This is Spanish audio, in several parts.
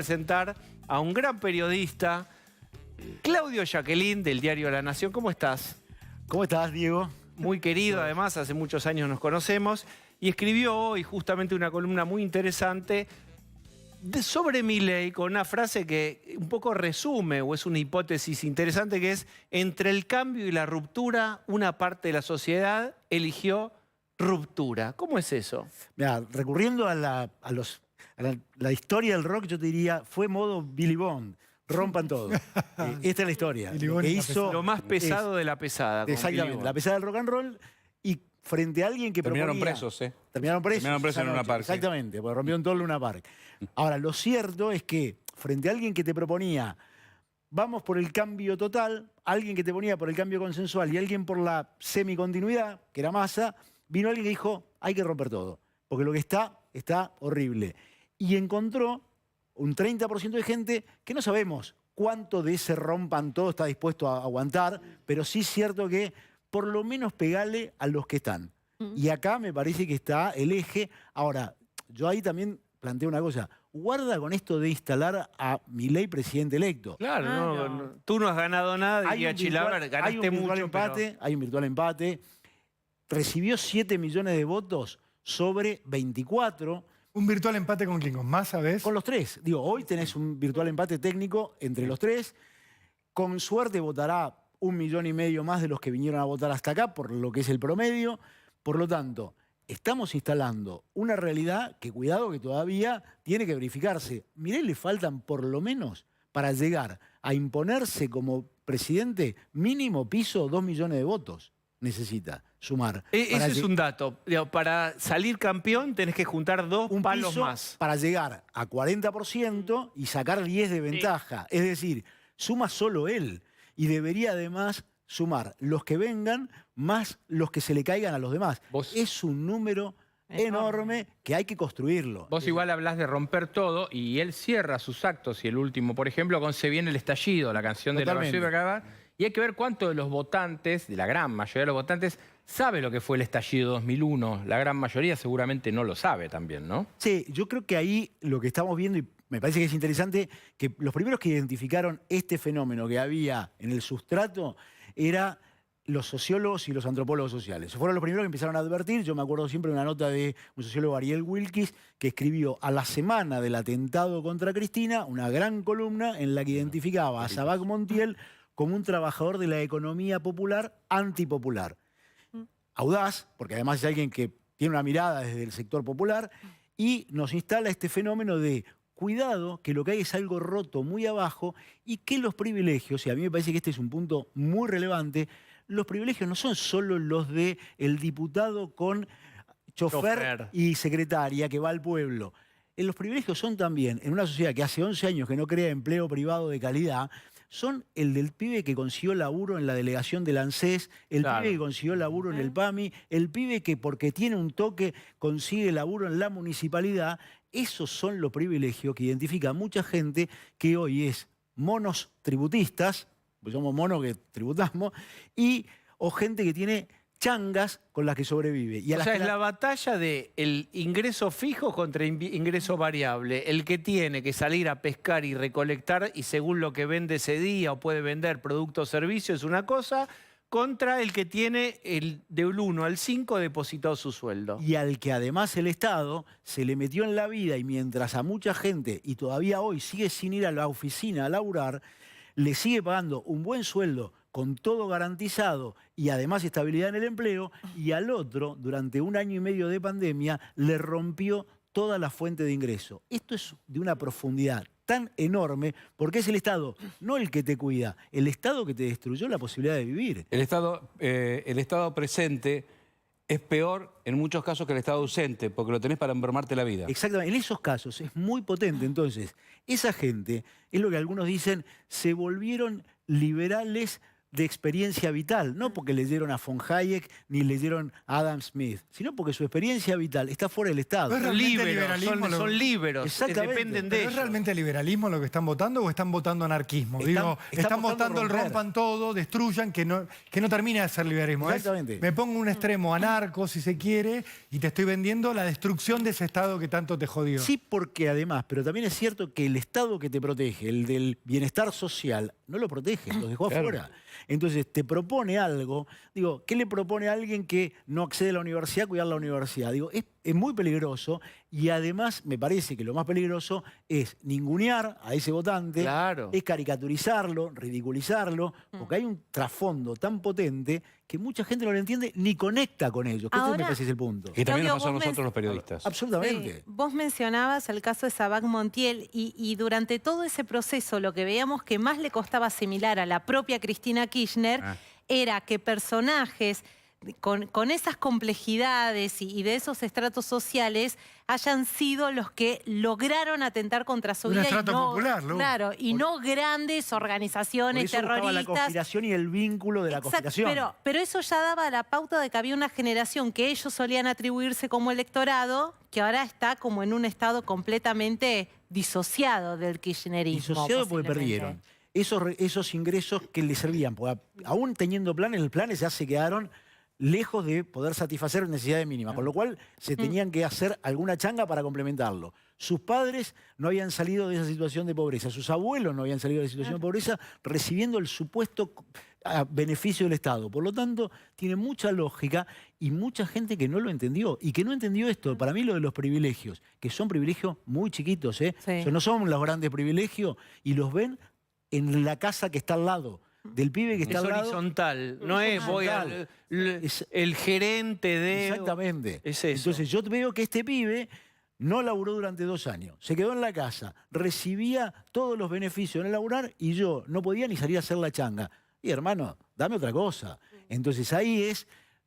Presentar a un gran periodista, Claudio Jacquelín, del diario La Nación. ¿Cómo estás? ¿Cómo estás, Diego? Muy querido, además, hace muchos años nos conocemos. Y escribió hoy justamente una columna muy interesante sobre Milei, con una frase que un poco resume, o es una hipótesis interesante, que es: entre el cambio y la ruptura, una parte de la sociedad eligió ruptura. ¿Cómo es eso? Mira, recurriendo a la historia del rock, yo te diría, fue modo Billy Bond. Rompan todo. Esta es la historia. Billy Lo Bond que y la hizo Lo más pesado de la pesada. Con Billy exactamente, Bond. la pesada del rock and roll, y frente a alguien que Terminaron proponía... presos, ¿eh? Terminaron presos. Terminaron presos esa en Luna noche, Park, sí. exactamente, porque rompieron todo el Luna Park. Ahora, lo cierto es que frente a alguien que te proponía, vamos por el cambio total, alguien que te ponía por el cambio consensual y alguien por la semicontinuidad, que era Massa, vino alguien que dijo, hay que romper todo, porque lo que está horrible. Y encontró un 30% de gente que no sabemos cuánto de ese rompan todo está dispuesto a aguantar, pero sí es cierto que por lo menos pegale a los que están. Y acá me parece que está el eje. Ahora, yo ahí también planteo una cosa. Guarda con esto de instalar a Milei presidente electo. Claro, tú no has ganado nada, diría Chilaver, hay ganaste un virtual mucho, empate, hay un virtual empate. Recibió 7 millones de votos sobre 24. ¿Un virtual empate con quién? ¿Con Massa, ves? Con los tres. Digo, hoy tenés un virtual empate técnico entre los tres. Con suerte votará 1,5 millones más de los que vinieron a votar hasta acá, por lo que es el promedio. Por lo tanto, estamos instalando una realidad que, cuidado, que todavía tiene que verificarse. Milei le faltan, por lo menos, para llegar a imponerse como presidente, mínimo piso 2 millones de votos. Necesita sumar. Ese es un dato. Digo, para salir campeón tenés que juntar dos Un palos piso más. para llegar a 40% y sacar 10 de ventaja. Es decir, suma solo él. Y debería además sumar los que vengan más los que se le caigan a los demás. Es un número enorme que hay que construirlo. Vos igual hablás de romper todo y él cierra sus actos, y el último, por ejemplo, con Se viene el estallido, la canción de la Totalmente. Rocío Bergara, y hay que ver cuántos de los votantes, de la gran mayoría de los votantes, sabe lo que fue el estallido 2001. La gran mayoría seguramente no lo sabe también, ¿no? Sí, yo creo que ahí lo que estamos viendo, y me parece que es interesante, que los primeros que identificaron este fenómeno que había en el sustrato era los sociólogos y los antropólogos sociales. Fueron los primeros que empezaron a advertir. Yo me acuerdo siempre de una nota de un sociólogo, Ariel Wilkis, que escribió a la semana del atentado contra Cristina una gran columna en la que identificaba a Sabac Montiel como un trabajador de la economía popular antipopular. Audaz, porque además es alguien que tiene una mirada desde el sector popular, y nos instala este fenómeno de cuidado, que lo que hay es algo roto muy abajo, y que los privilegios, y a mí me parece que este es un punto muy relevante, los privilegios no son solo los del diputado con chofer y secretaria que va al pueblo. Los privilegios son también, en una sociedad que hace 11 años que no crea empleo privado de calidad, son el del pibe que consiguió laburo en la delegación del ANSES, el pibe que consiguió laburo en el PAMI, el pibe que porque tiene un toque consigue laburo en la municipalidad. Esos son los privilegios que identifica mucha gente que hoy es monos tributistas, pues somos monos que tributamos, o gente que tiene changas con las que sobrevive. Y O sea, es la batalla del ingreso fijo contra ingreso variable. El que tiene que salir a pescar y recolectar, y según lo que vende ese día o puede vender producto o servicio, es una cosa, contra el que tiene del 1 al 5 depositado su sueldo. Y al que además el Estado se le metió en la vida, y mientras a mucha gente, y todavía hoy sigue sin ir a la oficina a laburar, le sigue pagando un buen sueldo con todo garantizado y además estabilidad en el empleo, y al otro, durante 1 año y medio de pandemia, le rompió toda la fuente de ingreso. Esto es de una profundidad tan enorme, porque es el Estado, no el que te cuida, el Estado que te destruyó la posibilidad de vivir. El Estado presente es peor en muchos casos que el Estado ausente, porque lo tenés para enfermarte la vida. Exactamente, en esos casos es muy potente. Entonces, esa gente, es lo que algunos dicen, se volvieron liberales de experiencia vital, no porque leyeron a von Hayek ni leyeron a Adam Smith, sino porque su experiencia vital está fuera del Estado. Pero es realmente Líberos, liberalismo son líberos, Exactamente. dependen de ¿Pero ellos. es realmente liberalismo lo que están votando o están votando anarquismo? Están votando el romper. rompan todo, destruyan, que no termine de ser liberalismo. Exactamente. Me pongo un extremo anarco, si se quiere, y te estoy vendiendo la destrucción de ese Estado que tanto te jodió. Sí, porque además, pero también es cierto que el Estado que te protege, el del bienestar social, no lo protege, lo dejó afuera. Entonces te propone algo, digo, ¿qué le propone a alguien que no accede a la universidad, cuidar la universidad? Digo, es muy peligroso y además me parece que lo más peligroso es ningunear a ese votante, Claro. es caricaturizarlo, ridiculizarlo, porque hay un trasfondo tan potente que mucha gente no lo entiende ni conecta con ellos. Que este me Ahora- parece que es el punto. Que también nos Claudio, pasó a vos nosotros los periodistas. Absolutamente. Sí, vos mencionabas el caso de Sabac Montiel y durante todo ese proceso lo que veíamos que más le costaba asimilar a la propia Cristina Kirchner era que personajes con esas complejidades y de esos estratos sociales hayan sido los que lograron atentar contra su Un vida. estrato y no, popular, Lu. claro, y no grandes Por organizaciones eso buscaba la terroristas. conspiración y el vínculo de la Exacto, conspiración. pero eso ya daba la pauta de que había una generación que ellos solían atribuirse como electorado, que ahora está como en un estado completamente disociado del kirchnerismo. Disociado porque posiblemente. perdieron esos ingresos que les servían. Porque aún teniendo planes, los planes ya se quedaron lejos de poder satisfacer necesidades mínimas, con lo cual se tenían que hacer alguna changa para complementarlo. Sus padres no habían salido de esa situación de pobreza, sus abuelos no habían salido de esa situación de pobreza, recibiendo el supuesto beneficio del Estado. Por lo tanto, tiene mucha lógica y mucha gente que no lo entendió y que no entendió esto. Para mí lo de los privilegios, que son privilegios muy chiquitos, ¿eh? Sí. O sea, no son los grandes privilegios y los ven en la casa que está al lado, del pibe que está Es al lado. horizontal, no es voy al el gerente de... Exactamente. Es eso. Entonces yo veo que este pibe no laburó durante 2 años, se quedó en la casa, recibía todos los beneficios en el laburar y yo no podía ni salir a hacer la changa. Y hermano, dame otra cosa. Entonces ahí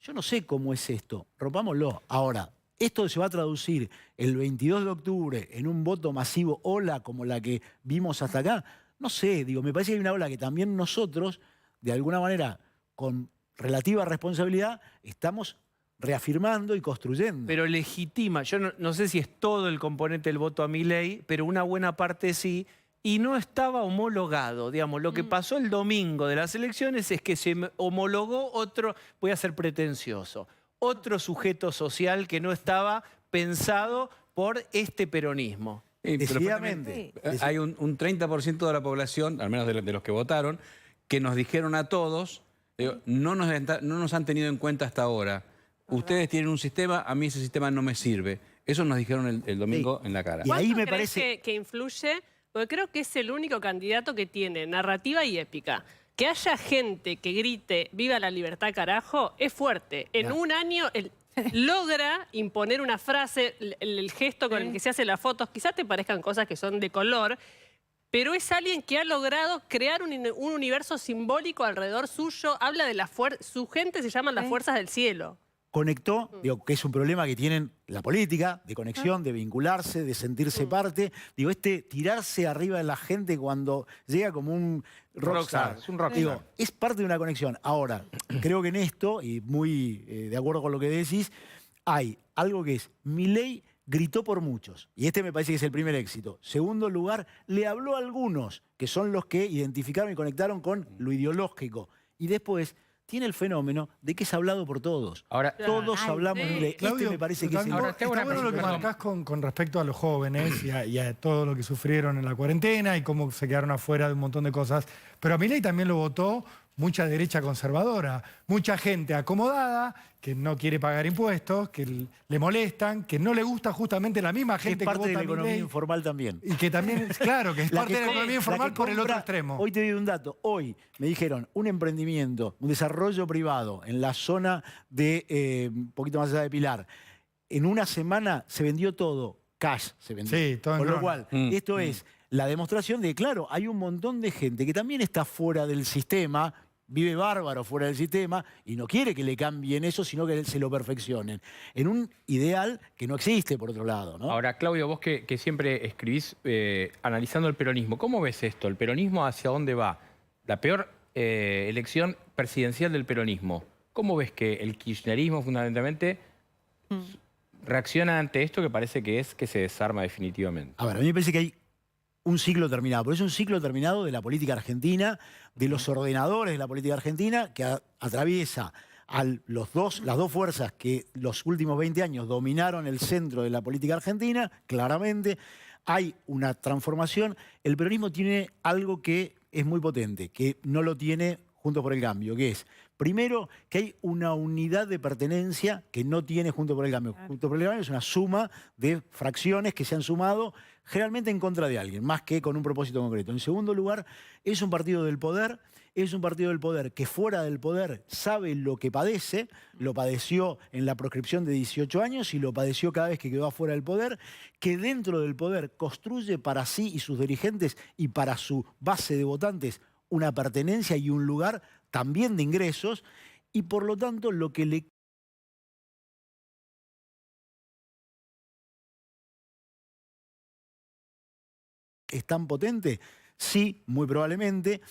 yo no sé cómo es esto, rompámoslo. Ahora, esto se va a traducir el 22 de octubre en un voto masivo ola como la que vimos hasta acá. No sé, digo, me parece que hay una ola que también nosotros, de alguna manera, con relativa responsabilidad, estamos reafirmando y construyendo. Pero legitima, yo no sé si es todo el componente del voto a Milei, pero una buena parte sí, y no estaba homologado. Digamos, lo que pasó el domingo de las elecciones es que se homologó otro, voy a ser pretencioso, otro sujeto social que no estaba pensado por este peronismo. Sí, pero Decididamente. hay un 30% de la población, al menos de los que votaron, que nos dijeron a todos, no nos han tenido en cuenta hasta ahora. Ustedes tienen un sistema, a mí ese sistema no me sirve. Eso nos dijeron el domingo en la cara. Y ahí ¿Cuánto me crees parece... que influye? Porque creo que es el único candidato que tiene narrativa y épica. Que haya gente que grite ¡viva la libertad, carajo! Es fuerte. En un año logra imponer una frase, el gesto con el que se hacen las fotos. Quizás te parezcan cosas que son de color, pero es alguien que ha logrado crear un universo simbólico alrededor suyo. Habla de su gente se llaman las fuerzas del cielo. Conectó, digo, que es un problema que tienen la política, de conexión, de vincularse, de sentirse parte. Digo, tirarse arriba de la gente cuando llega como un rockstar. Es un rockstar. Digo, es parte de una conexión. Ahora, creo que en esto, y muy de acuerdo con lo que decís, hay algo que es, Milei gritó por muchos, y este me parece que es el primer éxito. Segundo lugar, le habló a algunos, que son los que identificaron y conectaron con lo ideológico. Y después tiene el fenómeno de que es hablado por todos. Ahora, Todos Ay, hablamos sí. de Milei. Claudio, Me parece que es el... Ahora, está tengo una bueno lo que pregunta. marcás con respecto a los jóvenes y a todo lo que sufrieron en la cuarentena y cómo se quedaron afuera de un montón de cosas. Pero a Milei también lo votó mucha derecha conservadora, mucha gente acomodada que no quiere pagar impuestos, que le molestan, que no le gusta justamente la misma es gente que parte vota de la a economía Milei. informal también. Y que también, claro, que es parte de la economía informal por el otro extremo. Hoy te doy un dato. Hoy me dijeron un emprendimiento, un desarrollo privado en la zona de un poquito más allá de Pilar. En una semana se vendió todo, cash se vendió. Sí, todo en Con lo grano. cual, esto es la demostración de, claro, hay un montón de gente que también está fuera del sistema, vive bárbaro fuera del sistema y no quiere que le cambien eso, sino que se lo perfeccionen. En un ideal que no existe, por otro lado, ¿no? Ahora, Claudio, vos que siempre escribís analizando el peronismo, ¿cómo ves esto? ¿El peronismo hacia dónde va? La peor elección presidencial del peronismo. ¿Cómo ves que el kirchnerismo fundamentalmente reacciona ante esto que parece que se desarma definitivamente? A ver, a mí me parece que hay un ciclo terminado, pero es un ciclo terminado de la política argentina, de los ordenadores de la política argentina, que atraviesa a las dos fuerzas que los últimos 20 años dominaron el centro de la política argentina, claramente. Hay una transformación. El peronismo tiene algo que es muy potente, que no lo tiene Juntos por el Cambio, que es, primero, que hay una unidad de pertenencia que no tiene Juntos por el Cambio. Juntos por el Cambio es una suma de fracciones que se han sumado generalmente en contra de alguien, más que con un propósito concreto. En segundo lugar, es un partido del poder, que fuera del poder sabe lo que padece, lo padeció en la proscripción de 18 años y lo padeció cada vez que quedó afuera del poder, que dentro del poder construye para sí y sus dirigentes y para su base de votantes una pertenencia y un lugar también de ingresos, y por lo tanto lo que le es tan potente, sí, muy probablemente,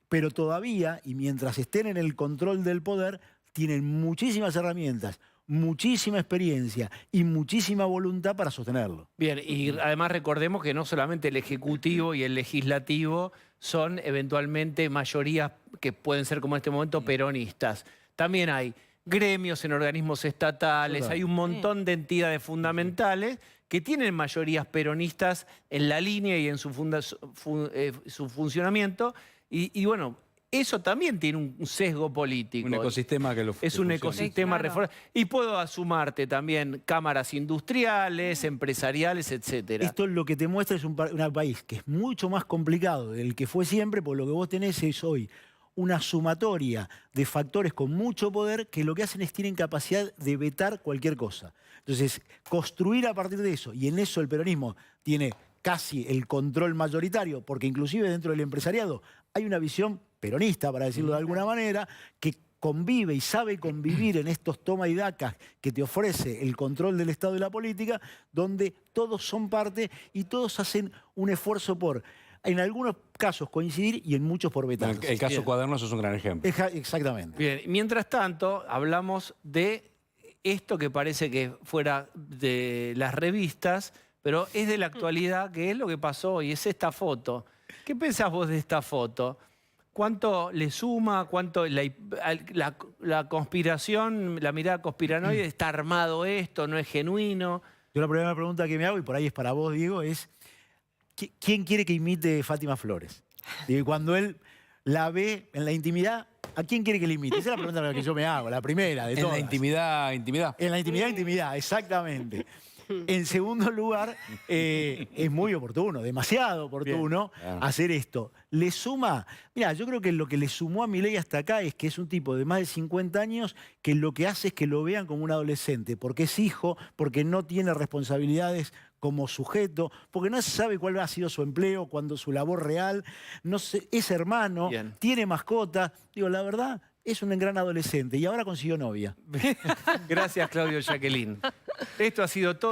pero todavía, y mientras estén en el control del poder, tienen muchísimas herramientas, muchísima experiencia y muchísima voluntad para sostenerlo. Bien, y además recordemos que no solamente el Ejecutivo y el Legislativo son eventualmente mayorías que pueden ser, como en este momento, peronistas. También hay gremios en organismos estatales, hay un montón de entidades fundamentales que tienen mayorías peronistas en la línea y en su funcionamiento. Y bueno, eso también tiene un sesgo político. Un ecosistema que lo Es un funciona. ecosistema reformado. Y puedo sumarte también cámaras industriales, empresariales, etcétera. Esto lo que te muestra es un país que es mucho más complicado del que fue siempre, porque lo que vos tenés es hoy una sumatoria de factores con mucho poder que lo que hacen es tienen capacidad de vetar cualquier cosa. Entonces, construir a partir de eso, y en eso el peronismo tiene casi el control mayoritario, porque inclusive dentro del empresariado hay una visión peronista, para decirlo de alguna manera, que convive y sabe convivir en estos toma y dacas que te ofrece el control del Estado y la política, donde todos son parte y todos hacen un esfuerzo por, en algunos casos, coincidir y en muchos por vetar. El caso Cuadernos es un gran ejemplo. Exactamente. Bien, mientras tanto, hablamos de esto que parece que fuera de las revistas, pero es de la actualidad, que es lo que pasó hoy, es esta foto. ¿Qué pensás vos de esta foto? ¿Cuánto le suma? ¿Cuánto la conspiración, la mirada conspiranoide, está armado esto, no es genuino? Yo la primera pregunta que me hago, y por ahí es para vos, Diego, es ¿quién quiere que imite Fátima Flores? Y cuando él la ve en la intimidad, ¿a quién quiere que le imite? Esa es la pregunta que yo me hago, la primera de todas. En la intimidad, intimidad. En la intimidad, exactamente. En segundo lugar, es muy oportuno, demasiado oportuno hacer esto. ¿Le suma? Mira, yo creo que lo que le sumó a Milei hasta acá es que es un tipo de más de 50 años que lo que hace es que lo vean como un adolescente, porque es hijo, porque no tiene responsabilidades como sujeto, porque no se sabe cuál ha sido su empleo, cuándo su labor real, no sé, es hermano, tiene mascota. Digo, la verdad, es un gran adolescente y ahora consiguió novia. Gracias, Claudio Jacqueline. Esto ha sido todo.